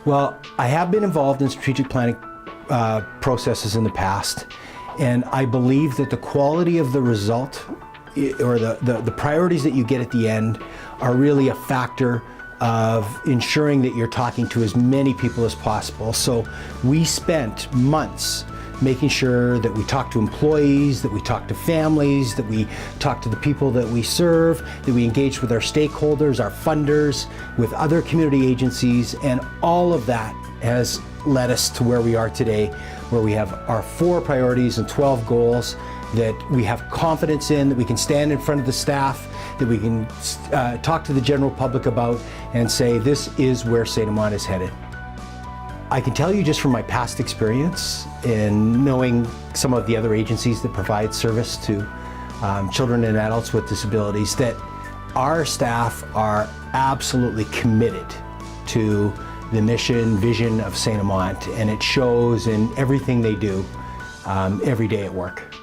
Well, I have been involved in strategic planning processes in the past, and I believe that the quality of the result or the priorities that you get at the end are really a factor of ensuring that you're talking to as many people as possible. So we spent months making sure that we talk to employees, that we talk to families, that we talk to the people that we serve, that we engage with our stakeholders, our funders, with other community agencies, and all of that has led us to where we are today, where we have our 4 priorities and 12 goals that we have confidence in, that we can stand in front of the staff, that we can talk to the general public about and say, this is where St.Amant is headed. I can tell you just from my past experience in knowing some of the other agencies that provide service to children and adults with disabilities that our staff are absolutely committed to the mission, vision of St.Amant, and it shows in everything they do every day at work.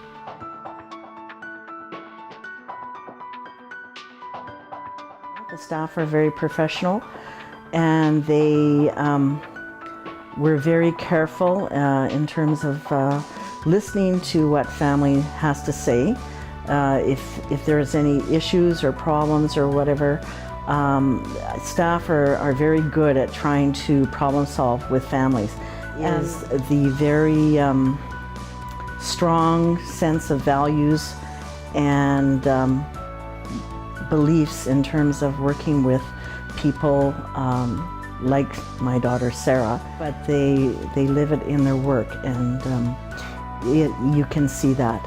The staff are very professional, and they we're very careful in terms of listening to what family has to say. If there's any issues or problems or whatever, staff are very good at trying to problem solve with families. Is the very strong sense of values and beliefs in terms of working with people like my daughter Sarah, but they live it in their work, and you can see that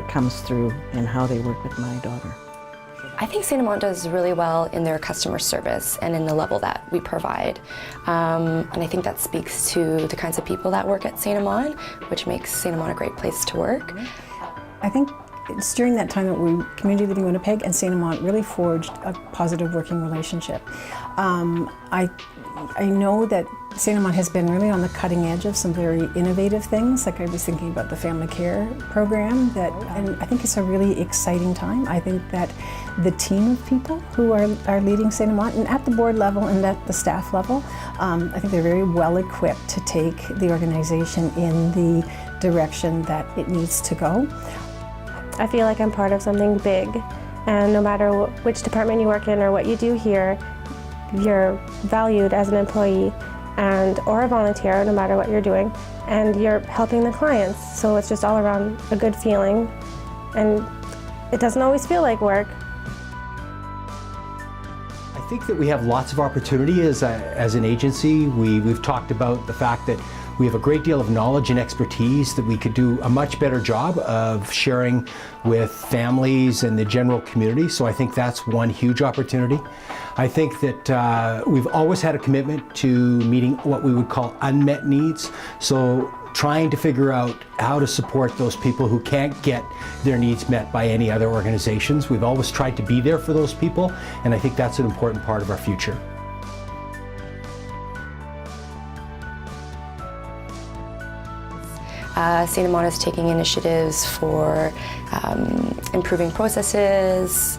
comes through in how they work with my daughter. I think St.Amant does really well in their customer service and in the level that we provide. And I think that speaks to the kinds of people that work at St.Amant, which makes St.Amant a great place to work. I think it's during that time that Community Living Winnipeg and St.Amant really forged a positive working relationship. I know that St.Amant has been really on the cutting edge of some very innovative things. Like I was thinking about the family care program, and I think it's a really exciting time. I think that the team of people who are leading St.Amant, and at the board level and at the staff level, I think they're very well equipped to take the organization in the direction that it needs to go. I feel like I'm part of something big, and no matter which department you work in or what you do here, you're valued as an employee or a volunteer, no matter what you're doing, and you're helping the clients. So it's just all around a good feeling, and it doesn't always feel like work. I think that we have lots of opportunity as an agency. We've talked about the fact that we have a great deal of knowledge and expertise that we could do a much better job of sharing with families and the general community. So I think that's one huge opportunity. I think that we've always had a commitment to meeting what we would call unmet needs. So trying to figure out how to support those people who can't get their needs met by any other organizations. We've always tried to be there for those people, and I think that's an important part of our future. St.Amant is taking initiatives for improving processes,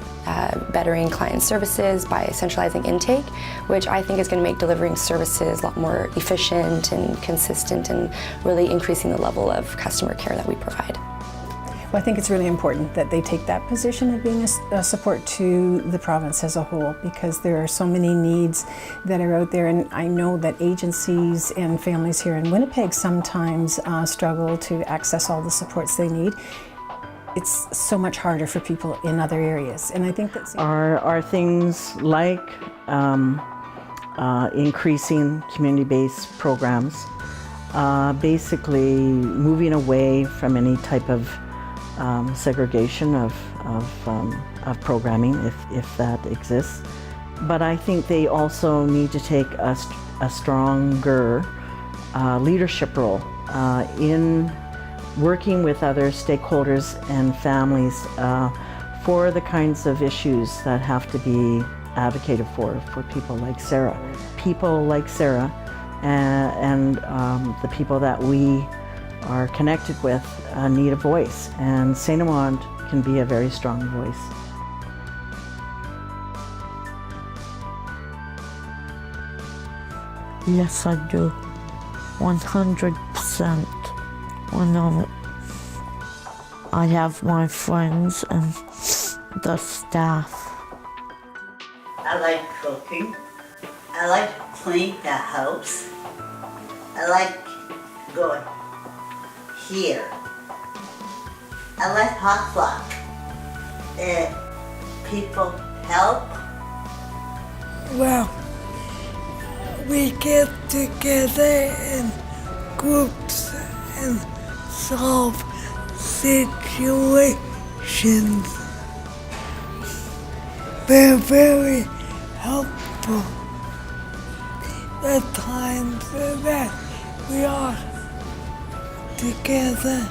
bettering client services by centralizing intake, which I think is going to make delivering services a lot more efficient and consistent and really increasing the level of customer care that we provide. Well, I think it's really important that they take that position of being a support to the province as a whole, because there are so many needs that are out there, and I know that agencies and families here in Winnipeg sometimes struggle to access all the supports they need. It's so much harder for people in other areas, and I think that are things like increasing community-based programs, basically moving away from any type of segregation of programming, if that exists. But I think they also need to take a stronger leadership role in working with other stakeholders and families for the kinds of issues that have to be advocated for people like Sarah. People like Sarah and the people that we are connected with need a voice, and St.Amant can be a very strong voice. Yes, I do. 100%. When I have my friends and the staff. I like cooking. I like to clean the house. I like going here. I like hot luck. People help. Well, we get together in groups and solve situations. They're very helpful. The times that we are together.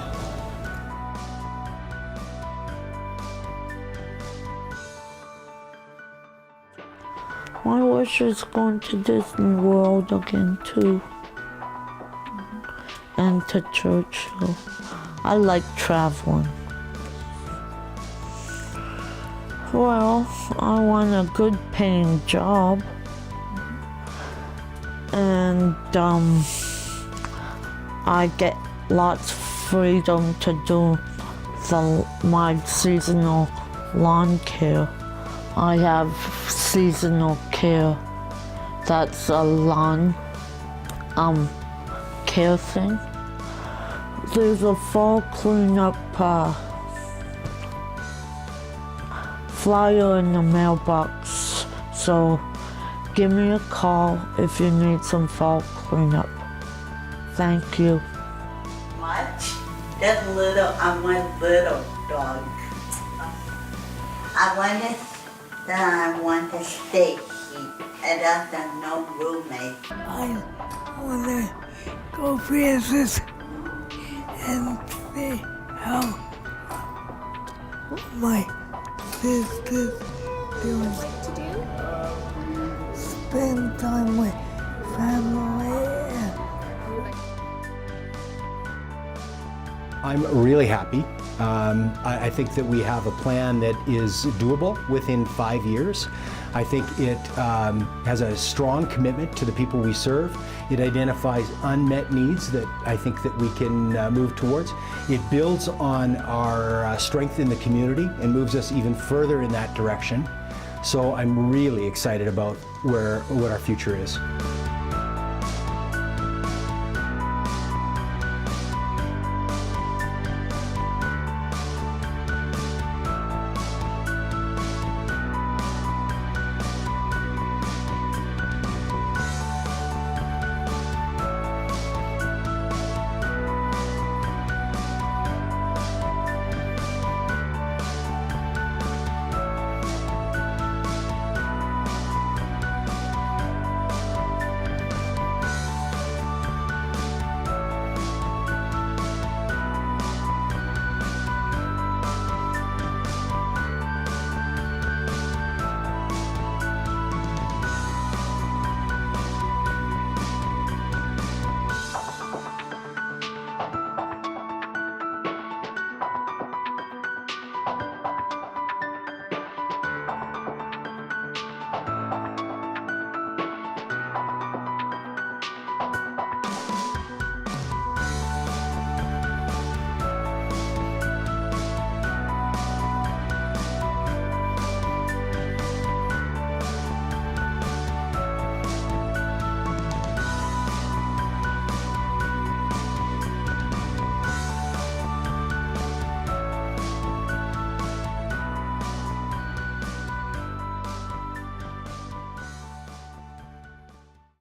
My wish is going to Disney World again too. And to Churchill. I like traveling. Well, I want a good paying job. And I get lots of freedom to do my seasonal lawn care. I have seasonal care. That's a lawn care thing. There's a fall cleanup flyer in the mailbox, so give me a call if you need some fall cleanup. Thank you. Much. I want little dog. I want to stay here. I don't have no roommate. I want to go visit and see how my sister's doing. Spend time with family. I'm really happy. I think that we have a plan that is doable within 5 years. I think it has a strong commitment to the people we serve. It identifies unmet needs that I think that we can move towards. It builds on our strength in the community and moves us even further in that direction. So I'm really excited about what our future is.